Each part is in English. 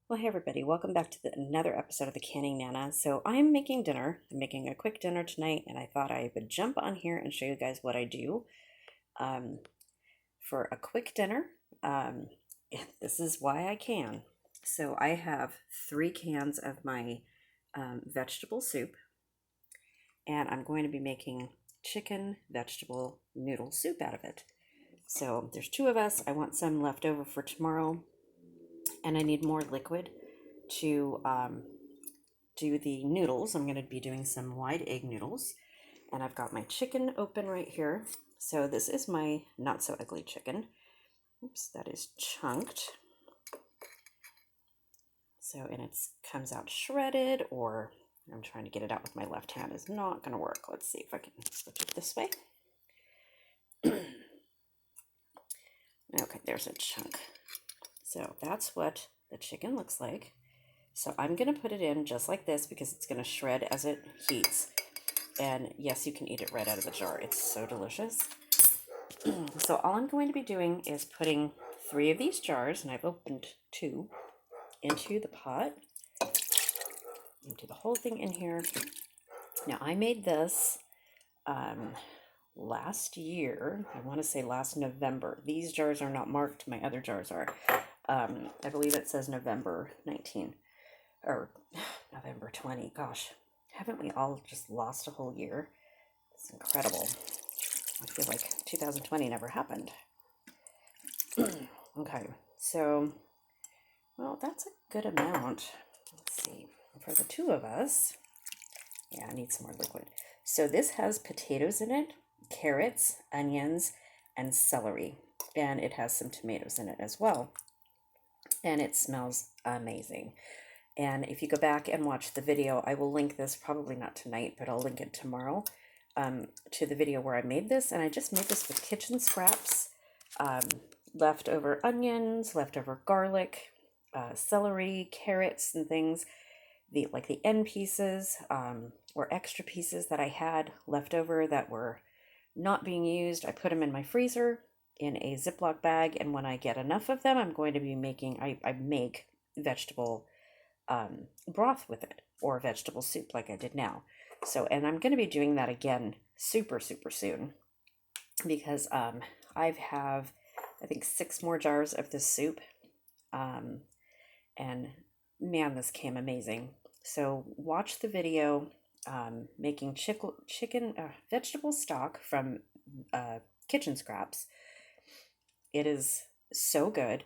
Well, hey everybody, welcome back to another episode of the Canning Nana. So I'm making dinner. I'm making a quick dinner tonight, and I thought I would jump on here and show you guys what I do um, for a quick dinner. Um, and this is why I can. So I have 3 cans of my vegetable soup, and I'm going to be making chicken vegetable noodle soup out of it. So there's 2 of us. I want some left over for tomorrow, and I need more liquid to do the noodles. I'm going to be doing some wide egg noodles, and I've got my chicken open right here. So this is my not so ugly chicken. Oops, that is chunked. So, and it comes out shredded, or I'm trying to get it out with my left hand. Is not going to work. Let's see if I can switch it this way. Okay, there's a chunk. So that's what the chicken looks like. So I'm going to put it in just like this because it's going to shred as it heats. And yes, you can eat it right out of the jar. It's so delicious. So all I'm going to be doing is putting 3 of these jars, and I've opened 2, into the pot. Empty the whole thing in here. Now I made this last year. I want to say last November. These jars are not marked. My other jars are. I believe it says November 19 or November 20. Gosh, haven't we all just lost a whole year? It's incredible. I feel like 2020 never happened. Okay, so, well, that's a good amount. Let's see. For the 2 of us, yeah, I need some more liquid. So this has potatoes in it, carrots, onions, and celery. And it has some tomatoes in it as well. And it smells amazing. And if you go back and watch the video, I will link this, probably not tonight, but I'll link it tomorrow, to the video where I made this. And I just made this with kitchen scraps, leftover onions, leftover garlic, celery, carrots, and things. Like the end pieces or extra pieces that I had left over that were not being used, I put them in my freezer in a Ziploc bag. And when I get enough of them, I'm going to be making, I make vegetable broth with it, or vegetable soup like I did now. So, and I'm going to be doing that again super soon, because I have, I think, 6 more jars of this soup, and man, this came amazing. So watch the video making chicken vegetable stock from kitchen scraps. It is so good.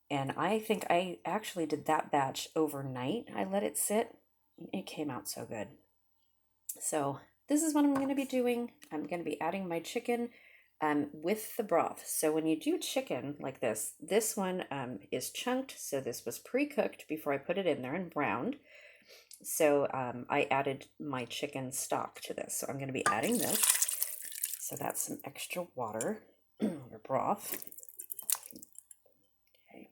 And I think I actually did that batch overnight. I let it sit. It came out so good. So this is what I'm going to be doing. I'm going to be adding my chicken with the broth. So when you do chicken like this one is chunked. So this was pre-cooked before I put it in there and browned. So I added my chicken stock to this. So I'm going to be adding this. So that's some extra water or broth. Okay.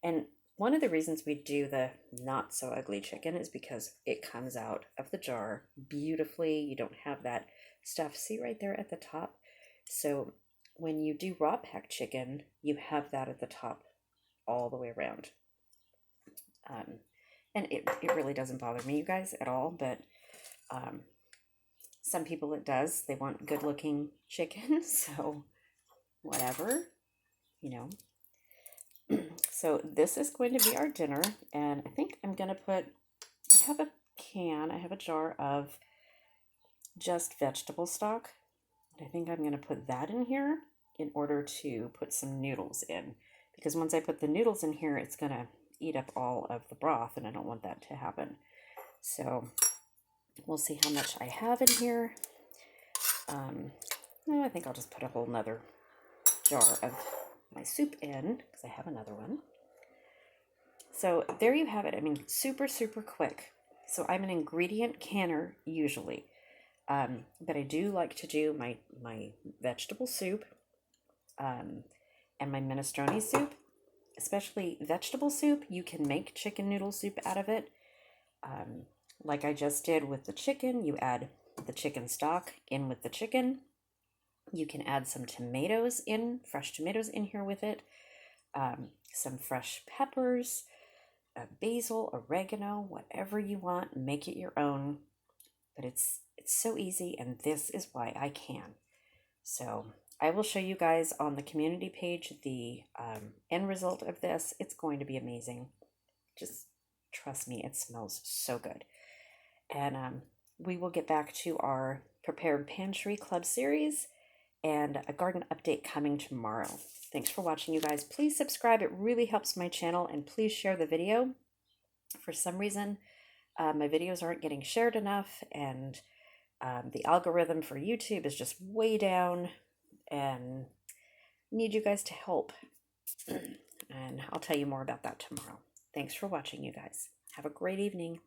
And one of the reasons we do the not so ugly chicken is because it comes out of the jar beautifully. You don't have that stuff. See right there at the top? So when you do raw packed chicken, you have that at the top all the way around. And it really doesn't bother me, you guys, at all, but some people it does. They want good looking chicken, so whatever, you know. So this is going to be our dinner, and I think I'm going to put, I have a jar of just vegetable stock. I think I'm going to put that in here in order to put some noodles in, because once I put the noodles in here, it's going to eat up all of the broth, and I don't want that to happen. So we'll see how much I have in here. No, I think I'll just put a whole nother jar of my soup in, because I have another one. So there you have it. I mean, super quick. So I'm an ingredient canner usually. But I do like to do my vegetable soup and my minestrone soup. Especially vegetable soup, you can make chicken noodle soup out of it. Like I just did with the chicken, you add the chicken stock in with the chicken. You can add some tomatoes in, fresh tomatoes in here with it. Some fresh peppers. basil, oregano, whatever you want, make it your own. But it's so easy, and this is why I can. So I will show you guys on the community page the end result of this. It's going to be amazing. Just trust me, it smells so good. And we will get back to our Prepared Pantry Club series and a garden update coming tomorrow. Thanks for watching, you guys. Please subscribe. It really helps my channel, and please share the video. For some reason, my videos aren't getting shared enough, and the algorithm for YouTube is just way down, and need you guys to help. And I'll tell you more about that tomorrow. Thanks for watching, you guys. Have a great evening.